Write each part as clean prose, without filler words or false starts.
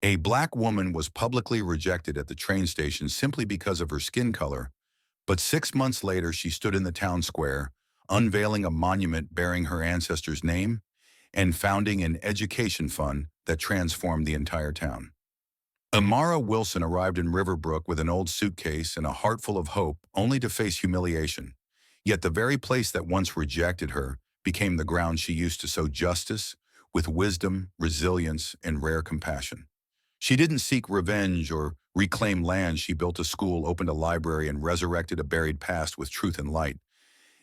A black woman was publicly rejected at the train station simply because of her skin color, but 6 months later she stood in the town square, unveiling a monument bearing her ancestors' name and founding an education fund that transformed the entire town. Amara Wilson arrived in Riverbrook with an old suitcase and a heart full of hope, only to face humiliation. Yet the very place that once rejected her became the ground she used to sow justice with wisdom, resilience, and rare compassion. She didn't seek revenge or reclaim land. She built a school, opened a library, and resurrected a buried past with truth and light.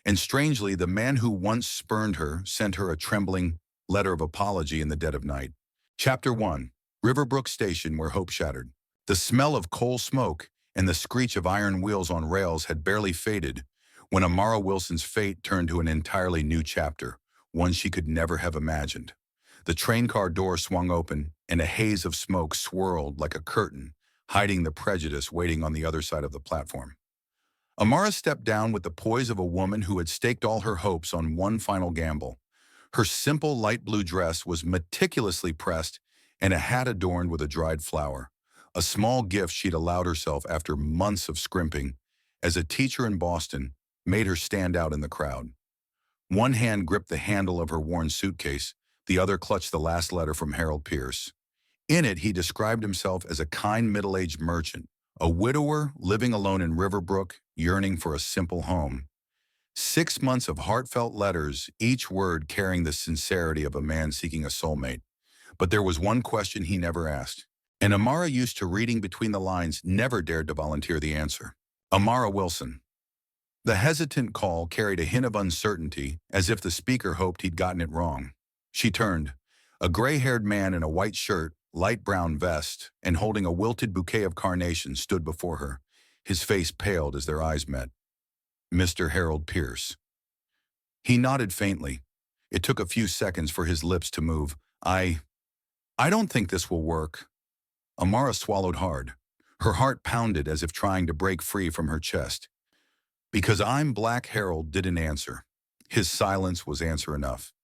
And strangely, the man who once spurned her sent her a trembling letter of apology in the dead of night. Chapter 1. Riverbrook Station, where hope shattered. The smell of coal smoke and the screech of iron wheels on rails had barely faded when Amara Wilson's fate turned to an entirely new chapter, one she could never have imagined. The train car door swung open, and a haze of smoke swirled like a curtain, hiding the prejudice waiting on the other side of the platform. Amara stepped down with the poise of a woman who had staked all her hopes on one final gamble. Her simple light blue dress was meticulously pressed and a hat adorned with a dried flower, a small gift she'd allowed herself after months of scrimping, as a teacher in Boston made her stand out in the crowd. One hand gripped the handle of her worn suitcase, the other clutched the last letter from Harold Pierce. In it, he described himself as a kind middle-aged merchant, a widower living alone in Riverbrook, yearning for a simple home. 6 months of heartfelt letters, each word carrying the sincerity of a man seeking a soulmate. But there was one question he never asked, and Amara, used to reading between the lines, never dared to volunteer the answer. Amara Wilson. The hesitant call carried a hint of uncertainty, as if the speaker hoped he'd gotten it wrong. She turned. A gray-haired man in a white shirt, light brown vest, and holding a wilted bouquet of carnations stood before her. His face paled as their eyes met. Mr. Harold Pierce. He nodded faintly. It took a few seconds for his lips to move. I don't think this will work. Amara swallowed hard. Her heart pounded as if trying to break free from her chest. Because I'm Black. Harold didn't answer. His silence was answer enough.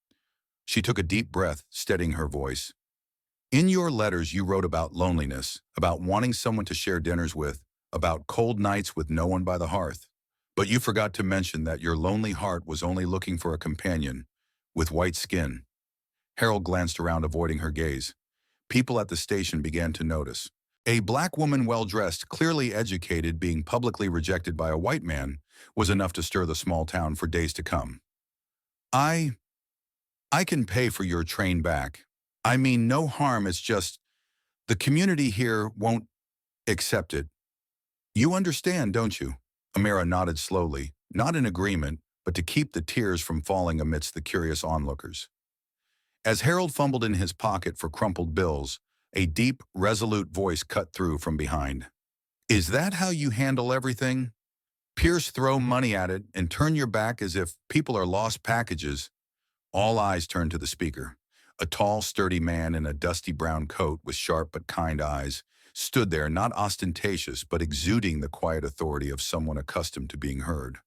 She took a deep breath, steadying her voice. In your letters, you wrote about loneliness, about wanting someone to share dinners with, about cold nights with no one by the hearth. But you forgot to mention that your lonely heart was only looking for a companion with white skin. Harold glanced around, avoiding her gaze. People at the station began to notice. A black woman, well-dressed, clearly educated, being publicly rejected by a white man was enough to stir the small town for days to come. I can pay for your train back. I mean, no harm, it's just the community here won't accept it. You understand, don't you? Amara nodded slowly, not in agreement, but to keep the tears from falling amidst the curious onlookers. As Harold fumbled in his pocket for crumpled bills, a deep, resolute voice cut through from behind. Is that how you handle everything? Pierce, throw money at it and turn your back as if people are lost packages. All eyes turned to the speaker. A tall, sturdy man in a dusty brown coat with sharp but kind eyes stood there, not ostentatious, but exuding the quiet authority of someone accustomed to being heard.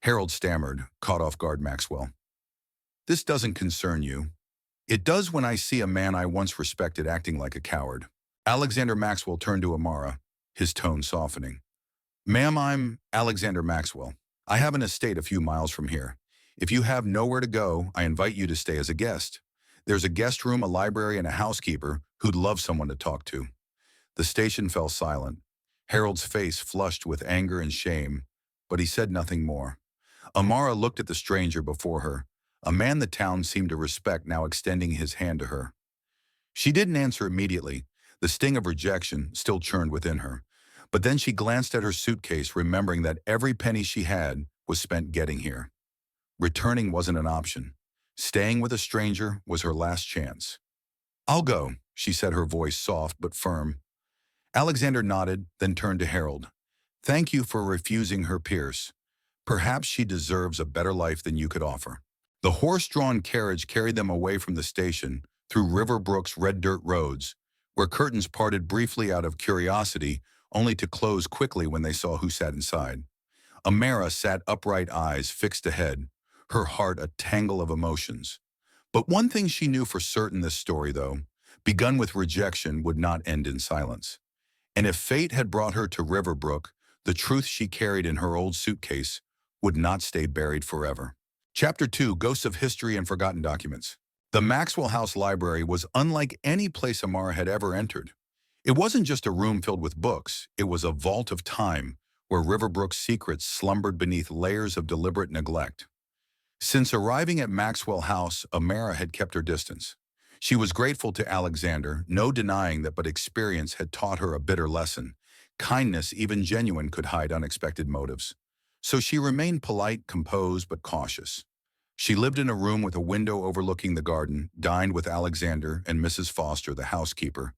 Harold stammered, caught off guard. Maxwell. This doesn't concern you. It does when I see a man I once respected acting like a coward. Alexander Maxwell turned to Amara, his tone softening. Ma'am, I'm Alexander Maxwell. I have an estate a few miles from here. If you have nowhere to go, I invite you to stay as a guest. There's a guest room, a library, and a housekeeper who'd love someone to talk to. The station fell silent. Harold's face flushed with anger and shame, but he said nothing more. Amara looked at the stranger before her, a man the town seemed to respect, now extending his hand to her. She didn't answer immediately. The sting of rejection still churned within her. But then she glanced at her suitcase, remembering that every penny she had was spent getting here. Returning wasn't an option. Staying with a stranger was her last chance. I'll go, she said, her voice soft but firm. Alexander nodded, then turned to Harold. Thank you for refusing her, Pierce. Perhaps she deserves a better life than you could offer. The horse-drawn carriage carried them away from the station, through Riverbrook's red dirt roads, where curtains parted briefly out of curiosity, only to close quickly when they saw who sat inside. Amara sat upright, eyes fixed ahead, her heart a tangle of emotions. But one thing she knew for certain this story, though, begun with rejection, would not end in silence. And if fate had brought her to Riverbrook, the truth she carried in her old suitcase would not stay buried forever. Chapter 2: Ghosts of History and Forgotten Documents. The Maxwell House Library was unlike any place Amara had ever entered. It wasn't just a room filled with books, it was a vault of time where Riverbrook's secrets slumbered beneath layers of deliberate neglect. Since arriving at Maxwell House, Amara had kept her distance. She was grateful to Alexander, no denying that, but experience had taught her a bitter lesson. Kindness, even genuine, could hide unexpected motives. So she remained polite, composed, but cautious. She lived in a room with a window overlooking the garden, dined with Alexander and Mrs. Foster, the housekeeper,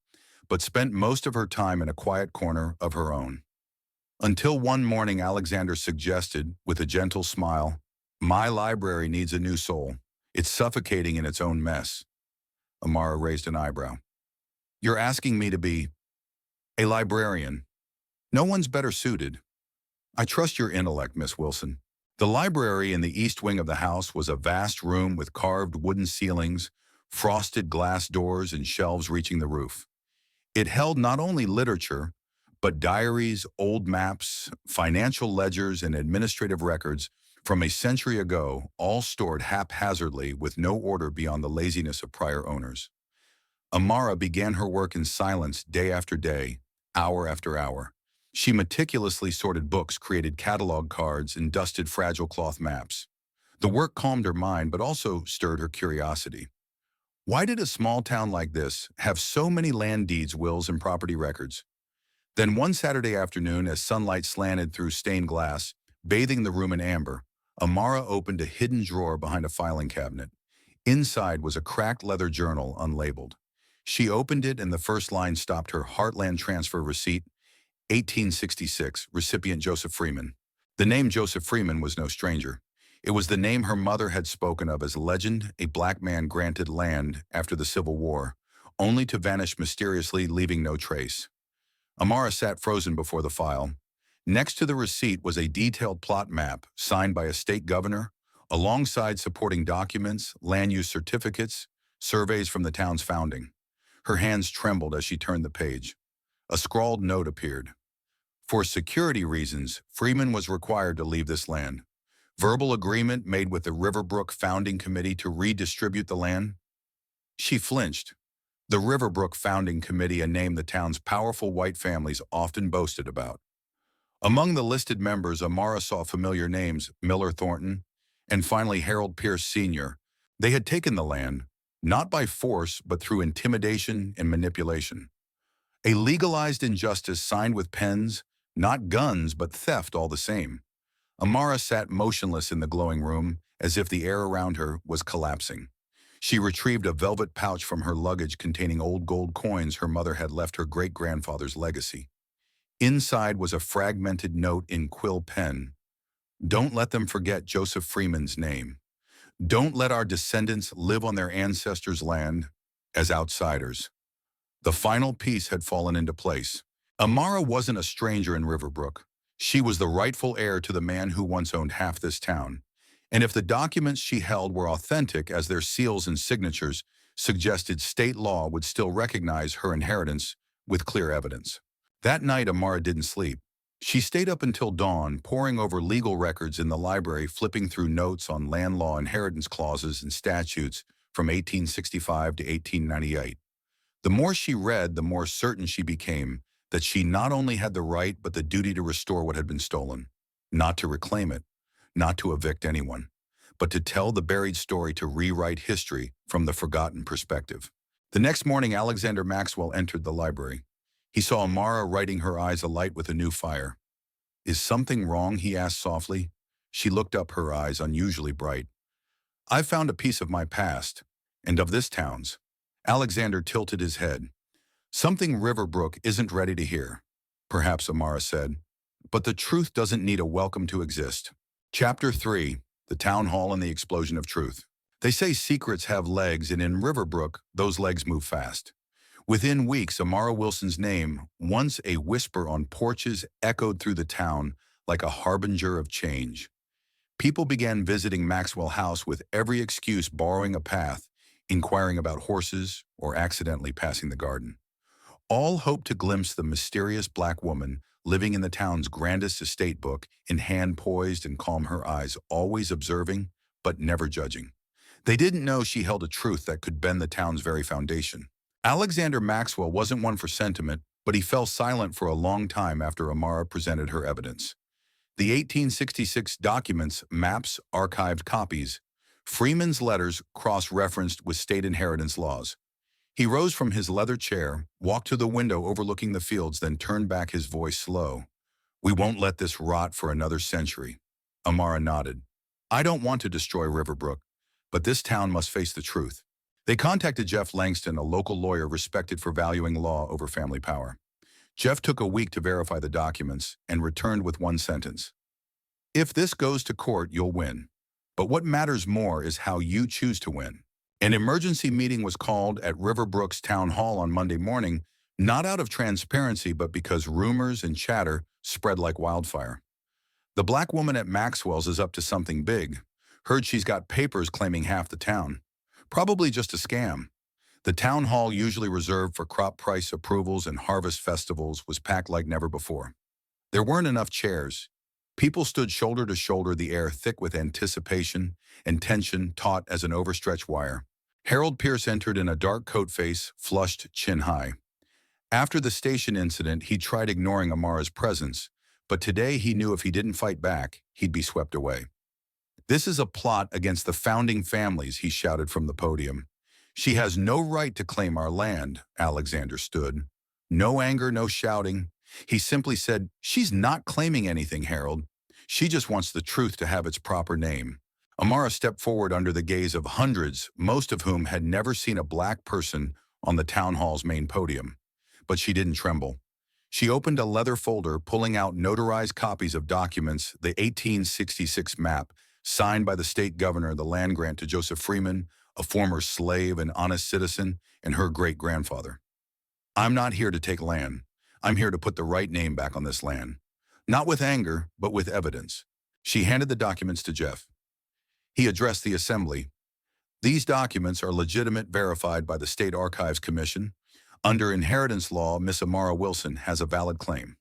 but spent most of her time in a quiet corner of her own. Until one morning Alexander suggested, with a gentle smile, "My library needs a new soul. It's suffocating in its own mess." Amara raised an eyebrow. "You're asking me to be a librarian? No one's better suited." "I trust your intellect, Miss Wilson." The library in the east wing of the house was a vast room with carved wooden ceilings, frosted glass doors, and shelves reaching the roof. It held not only literature, but diaries, old maps, financial ledgers, and administrative records from a century ago, all stored haphazardly with no order beyond the laziness of prior owners. Amara began her work in silence day after day, hour after hour. She meticulously sorted books, created catalog cards, and dusted fragile cloth maps. The work calmed her mind, but also stirred her curiosity. Why did a small town like this have so many land deeds, wills, and property records? Then one Saturday afternoon, as sunlight slanted through stained glass, bathing the room in amber, Amara opened a hidden drawer behind a filing cabinet. Inside was a cracked leather journal, unlabeled. She opened it, and the first line stopped her: Heartland Transfer Receipt, 1866, recipient Joseph Freeman. The name Joseph Freeman was no stranger. It was the name her mother had spoken of as legend, a black man granted land after the Civil War, only to vanish mysteriously, leaving no trace. Amara sat frozen before the file. Next to the receipt was a detailed plot map signed by a state governor, alongside supporting documents, land use certificates, surveys from the town's founding. Her hands trembled as she turned the page. A scrawled note appeared. For security reasons, Freeman was required to leave this land. Verbal agreement made with the Riverbrook Founding Committee to redistribute the land. She flinched. The Riverbrook Founding Committee, a name the town's powerful white families often boasted about. Among the listed members, Amara saw familiar names: Miller Thornton, and finally Harold Pierce Sr. They had taken the land, not by force, but through intimidation and manipulation. A legalized injustice signed with pens, not guns, but theft all the same. Amara sat motionless in the glowing room, as if the air around her was collapsing. She retrieved a velvet pouch from her luggage containing old gold coins her mother had left her great-grandfather's legacy. Inside was a fragmented note in quill pen. "Don't let them forget Joseph Freeman's name. Don't let our descendants live on their ancestors' land as outsiders." The final piece had fallen into place. Amara wasn't a stranger in Riverbrook. She was the rightful heir to the man who once owned half this town. And if the documents she held were authentic, as their seals and signatures suggested, state law would still recognize her inheritance with clear evidence. That night, Amara didn't sleep. She stayed up until dawn, poring over legal records in the library, flipping through notes on land law, inheritance clauses, and statutes from 1865 to 1898. The more she read, the more certain she became that she not only had the right but the duty to restore what had been stolen, not to reclaim it, not to evict anyone, but to tell the buried story, to rewrite history from the forgotten perspective. The next morning, Alexander Maxwell entered the library. He saw Amara, writing, her eyes alight with a new fire. "Is something wrong?" he asked softly. She looked up, her eyes unusually bright. "I've found a piece of my past, and of this town's." Alexander tilted his head. "Something Riverbrook isn't ready to hear." "Perhaps," Amara said, "but the truth doesn't need a welcome to exist." Chapter 3: The Town Hall and the Explosion of Truth. They say secrets have legs, and in Riverbrook, those legs move fast. Within weeks, Amara Wilson's name, once a whisper on porches, echoed through the town like a harbinger of change. People began visiting Maxwell House with every excuse, borrowing a path inquiring about horses, or accidentally passing the garden. All hoped to glimpse the mysterious black woman living in the town's grandest estate book, in hand poised and calm, her eyes always observing, but never judging. They didn't know she held a truth that could bend the town's very foundation. Alexander Maxwell wasn't one for sentiment, but he fell silent for a long time after Amara presented her evidence. The 1866 documents, maps, archived copies, Freeman's letters cross-referenced with state inheritance laws. He rose from his leather chair, walked to the window overlooking the fields, then turned back, his voice slow. "We won't let this rot for another century." Amara nodded. "I don't want to destroy Riverbrook, but this town must face the truth." They contacted Jeff Langston, a local lawyer respected for valuing law over family power. Jeff took a week to verify the documents and returned with one sentence. "If this goes to court, you'll win. But what matters more is how you choose to win." An emergency meeting was called at Riverbrook's town hall on Monday morning, not out of transparency, but because rumors and chatter spread like wildfire. "The black woman at Maxwell's is up to something big. Heard she's got papers claiming half the town. Probably just a scam." The town hall, usually reserved for crop price approvals and harvest festivals, was packed like never before. There weren't enough chairs. People stood shoulder to shoulder, the air thick with anticipation and tension, taut as an overstretched wire. Harold Pierce entered in a dark coat, face flushed, chin high. After the station incident, he tried ignoring Amara's presence, but today he knew if he didn't fight back, he'd be swept away. "This is a plot against the founding families," he shouted from the podium. "She has no right to claim our land." Alexander stood. No anger, no shouting. He simply said, "She's not claiming anything, Harold. She just wants the truth to have its proper name." Amara stepped forward under the gaze of hundreds, most of whom had never seen a black person on the town hall's main podium. But she didn't tremble. She opened a leather folder, pulling out notarized copies of documents, the 1866 map, signed by the state governor, the land grant to Joseph Freeman, a former slave and honest citizen, and her great-grandfather. "I'm not here to take land. I'm here to put the right name back on this land. Not with anger, but with evidence." She handed the documents to Jeff. He addressed the assembly. "These documents are legitimate, verified by the State Archives Commission. Under inheritance law, Miss Amara Wilson has a valid claim."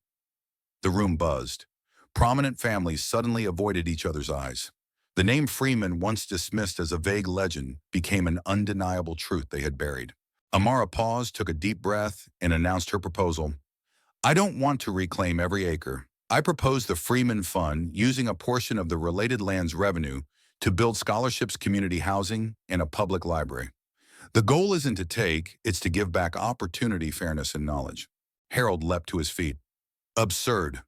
The room buzzed. Prominent families suddenly avoided each other's eyes. The name Freeman, once dismissed as a vague legend, became an undeniable truth they had buried. Amara paused, took a deep breath, and announced her proposal. "I don't want to reclaim every acre. I propose the Freeman Fund, using a portion of the related land's revenue to build scholarships, community housing, and a public library. The goal isn't to take, it's to give back opportunity, fairness, and knowledge." Harold leapt to his feet. "Absurd.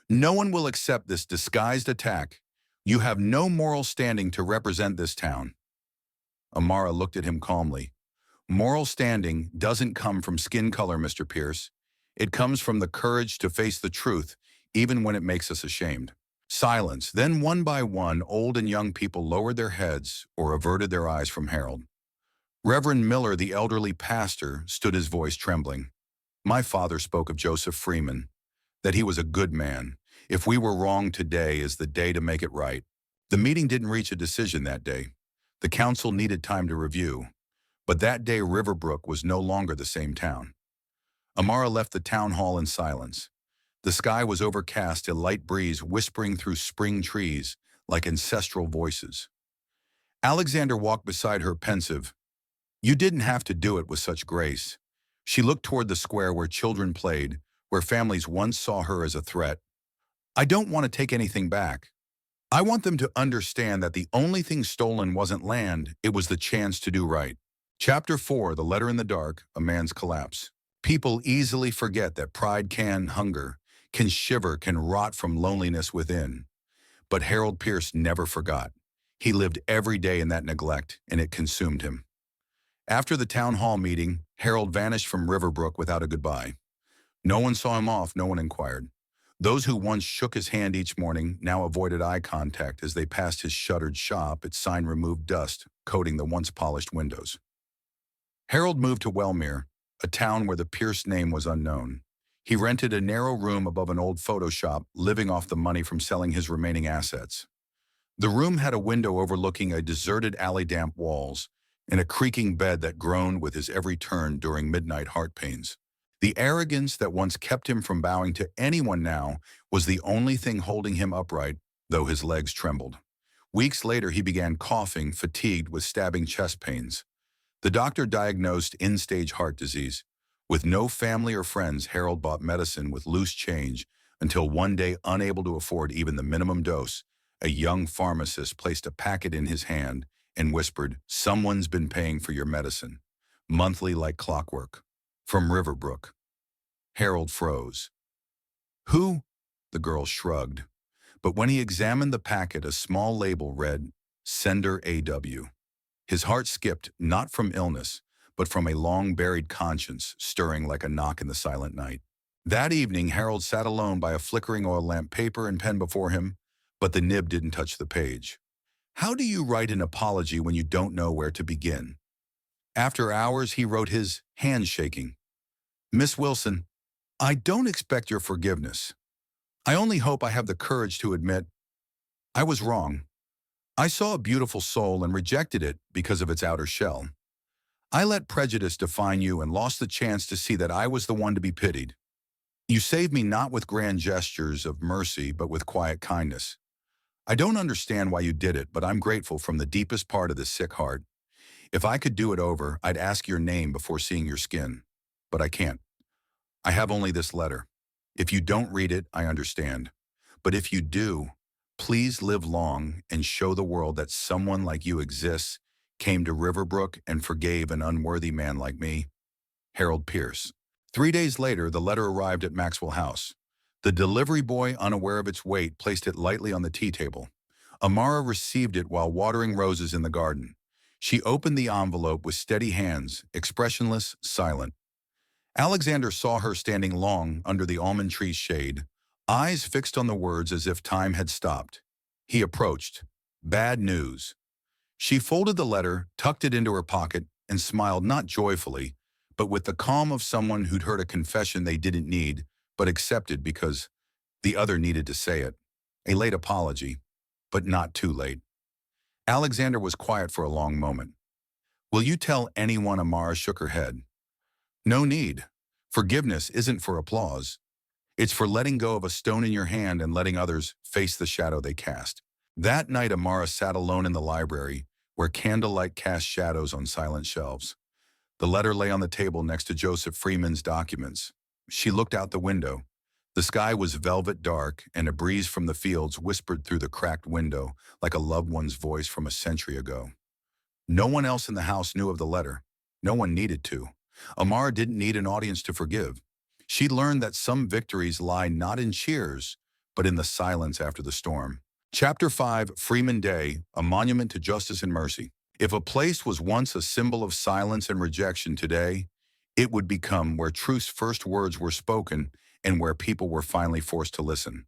No one will accept this disguised attack. You have no moral standing to represent this town." Amara looked at him calmly. "Moral standing doesn't come from skin color, Mr. Pierce. It comes from the courage to face the truth, even when it makes us ashamed." Silence. Then, one by one, old and young people lowered their heads or averted their eyes from Harold. Reverend Miller, the elderly pastor, stood, his voice trembling. "My father spoke of Joseph Freeman, that he was a good man. If we were wrong, today is the day to make it right." The meeting didn't reach a decision that day. The council needed time to review. But that day, Riverbrook was no longer the same town. Amara left the town hall in silence. The sky was overcast, a light breeze whispering through spring trees like ancestral voices. Alexander walked beside her, pensive. "You didn't have to do it with such grace." She looked toward the square where children played, where families once saw her as a threat. "I don't want to take anything back. I want them to understand that the only thing stolen wasn't land, it was the chance to do right." Chapter 4, The Letter in the Dark, A Man's Collapse. People easily forget that pride can hunger, can shiver, can rot from loneliness within. But Harold Pierce never forgot. He lived every day in that neglect, and it consumed him. After the town hall meeting, Harold vanished from Riverbrook without a goodbye. No one saw him off, no one inquired. Those who once shook his hand each morning now avoided eye contact as they passed his shuttered shop, its sign removed dust coating the once polished windows. Harold moved to Wellmere, a town where the Pierce name was unknown. He rented a narrow room above an old photo shop, living off the money from selling his remaining assets. The room had a window overlooking a deserted alley, damp walls, in a creaking bed that groaned with his every turn during midnight heart pains. The arrogance that once kept him from bowing to anyone now was the only thing holding him upright, though his legs trembled. Weeks later, he began coughing, fatigued with stabbing chest pains. The doctor diagnosed end-stage heart disease. With no family or friends, Harold bought medicine with loose change until one day, unable to afford even the minimum dose, a young pharmacist placed a packet in his hand and whispered, "Someone's been paying for your medicine, monthly like clockwork, from Riverbrook." Harold froze. "Who?" The girl shrugged. But when he examined the packet, a small label read, "Sender AW." His heart skipped, not from illness, but from a long-buried conscience stirring like a knock in the silent night. That evening, Harold sat alone by a flickering oil lamp, paper and pen before him, but the nib didn't touch the page. How do you write an apology when you don't know where to begin? After hours, he wrote, his hands shaking. "Miss Wilson, I don't expect your forgiveness. I only hope I have the courage to admit I was wrong. I saw a beautiful soul and rejected it because of its outer shell. I let prejudice define you and lost the chance to see that I was the one to be pitied. You saved me not with grand gestures of mercy, but with quiet kindness. I don't understand why you did it, but I'm grateful from the deepest part of this sick heart. If I could do it over, I'd ask your name before seeing your skin. But I can't. I have only this letter. If you don't read it, I understand. But if you do, please live long and show the world that someone like you exists, came to Riverbrook and forgave an unworthy man like me. Harold Pierce." 3 days later, the letter arrived at Maxwell House. The delivery boy, unaware of its weight, placed it lightly on the tea table. Amara received it while watering roses in the garden. She opened the envelope with steady hands, expressionless, silent. Alexander saw her standing long under the almond tree's shade, eyes fixed on the words as if time had stopped. He approached. "Bad news." She folded the letter, tucked it into her pocket, and smiled not joyfully, but with the calm of someone who'd heard a confession they didn't need, but accepted because the other needed to say it. A late apology, but not too late. Alexander was quiet for a long moment. "Will you tell anyone?" Amara shook her head. "No need. Forgiveness isn't for applause. It's for letting go of a stone in your hand and letting others face the shadow they cast." That night, Amara sat alone in the library, where candlelight cast shadows on silent shelves. The letter lay on the table next to Joseph Freeman's documents. She looked out the window. The sky was velvet dark, and a breeze from the fields whispered through the cracked window like a loved one's voice from a century ago. No one else in the house knew of the letter. No one needed to. Amara didn't need an audience to forgive. She learned that some victories lie not in cheers, but in the silence after the storm. Chapter 5, Freeman Day, a monument to justice and mercy. If a place was once a symbol of silence and rejection, today, it would become where truth's first words were spoken and where people were finally forced to listen.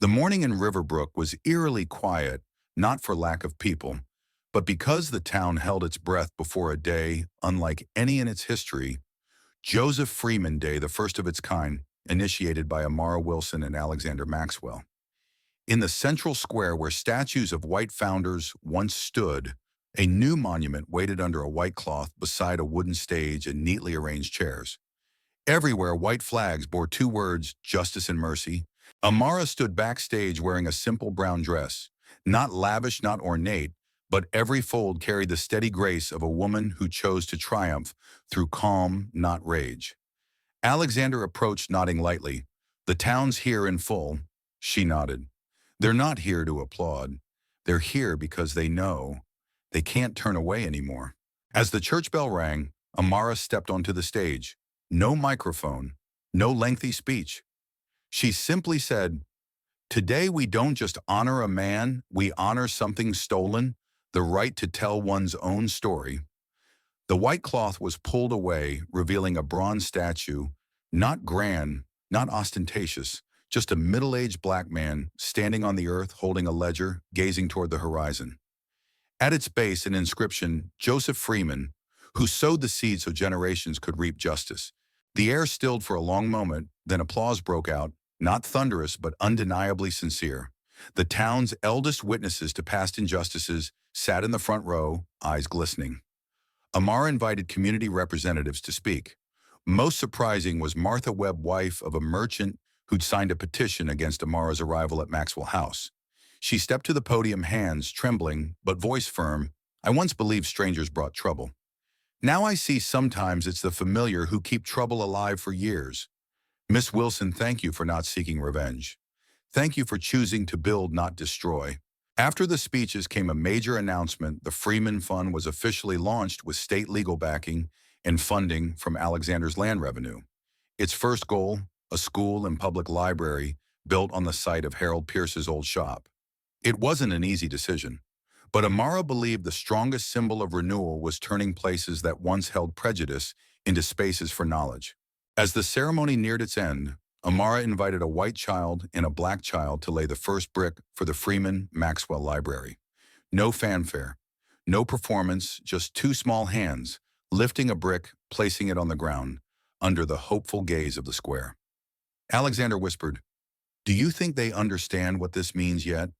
The morning in Riverbrook was eerily quiet, not for lack of people, but because the town held its breath before a day unlike any in its history, Joseph Freeman Day, the first of its kind, initiated by Amara Wilson and Alexander Maxwell. In the central square where statues of white founders once stood, a new monument waited under a white cloth beside a wooden stage and neatly arranged chairs. Everywhere, white flags bore two words, justice and mercy. Amara stood backstage wearing a simple brown dress, not lavish, not ornate, but every fold carried the steady grace of a woman who chose to triumph through calm, not rage. Alexander approached, nodding lightly. "The town's here in full." She nodded. "They're not here to applaud. They're here because they know they can't turn away anymore." As the church bell rang, Amara stepped onto the stage. No microphone, no lengthy speech. She simply said, "Today we don't just honor a man, we honor something stolen, the right to tell one's own story." The white cloth was pulled away, revealing a bronze statue, not grand, not ostentatious, just a middle-aged black man standing on the earth holding a ledger, gazing toward the horizon. At its base, an inscription, "Joseph Freeman, who sowed the seed so generations could reap justice." The air stilled for a long moment, then applause broke out, not thunderous but undeniably sincere. The town's eldest witnesses to past injustices sat in the front row, eyes glistening. Amara invited community representatives to speak. Most surprising was Martha Webb, wife of a merchant who'd signed a petition against Amara's arrival at Maxwell House. She stepped to the podium, hands trembling, but voice firm. I once believed strangers brought trouble. Now I see sometimes it's the familiar who keep trouble alive for years. Miss Wilson, thank you for not seeking revenge. Thank you for choosing to build, not destroy. After the speeches came a major announcement. The Freeman Fund was officially launched with state legal backing and funding from Alexander's land revenue. Its first goal, a school and public library built on the site of Harold Pierce's old shop. It wasn't an easy decision, but Amara believed the strongest symbol of renewal was turning places that once held prejudice into spaces for knowledge. As the ceremony neared its end, Amara invited a white child and a black child to lay the first brick for the Freeman Maxwell Library. No fanfare, no performance, just two small hands, lifting a brick, placing it on the ground, under the hopeful gaze of the square. Alexander whispered, "Do you think they understand what this means yet?"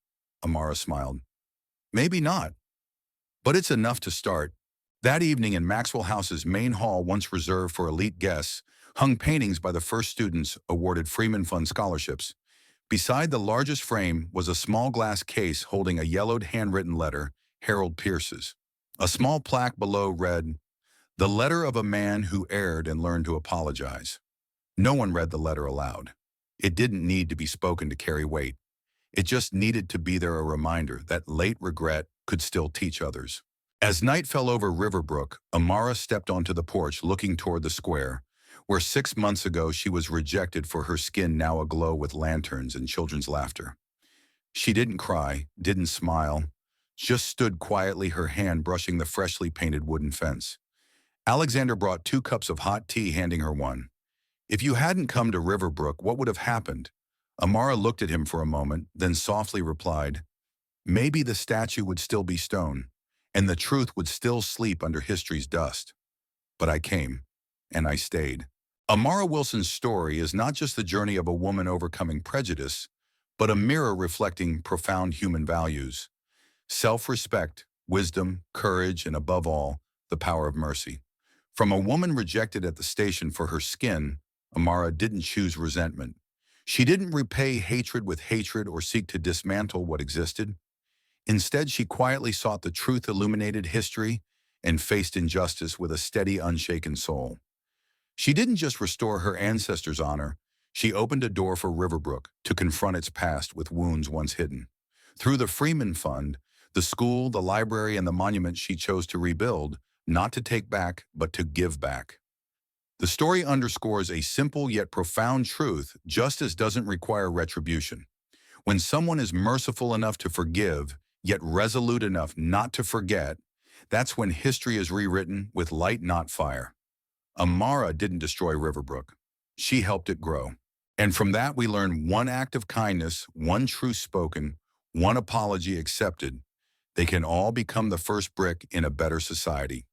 Amara smiled. "Maybe not, but it's enough to start." That evening in Maxwell House's main hall, once reserved for elite guests, hung paintings by the first students awarded Freeman Fund scholarships. Beside the largest frame was a small glass case holding a yellowed handwritten letter, Harold Pierce's. A small plaque below read, "The letter of a man who erred and learned to apologize." No one read the letter aloud. It didn't need to be spoken to carry weight. It just needed to be there, a reminder that late regret could still teach others. As night fell over Riverbrook, Amara stepped onto the porch looking toward the square, where 6 months ago she was rejected for her skin now aglow with lanterns and children's laughter. She didn't cry, didn't smile, just stood quietly, her hand brushing the freshly painted wooden fence. Alexander brought 2 cups of hot tea, handing her one. "If you hadn't come to Riverbrook, what would have happened?" Amara looked at him for a moment, then softly replied, "Maybe the statue would still be stone, and the truth would still sleep under history's dust. But I came, and I stayed." Amara Wilson's story is not just the journey of a woman overcoming prejudice, but a mirror reflecting profound human values: self-respect, wisdom, courage, and above all, the power of mercy. From a woman rejected at the station for her skin, Amara didn't choose resentment. She didn't repay hatred with hatred or seek to dismantle what existed. Instead, she quietly sought the truth, illuminated history, and faced injustice with a steady, unshaken soul. She didn't just restore her ancestors' honor, she opened a door for Riverbrook to confront its past with wounds once hidden. Through the Freeman Fund, the school, the library, and the monument, she chose to rebuild, not to take back, but to give back. The story underscores a simple yet profound truth: justice doesn't require retribution. When someone is merciful enough to forgive, yet resolute enough not to forget, that's when history is rewritten with light, not fire. Amara didn't destroy Riverbrook. She helped it grow. And from that we learn one act of kindness, one truth spoken, one apology accepted. They can all become the first brick in a better society.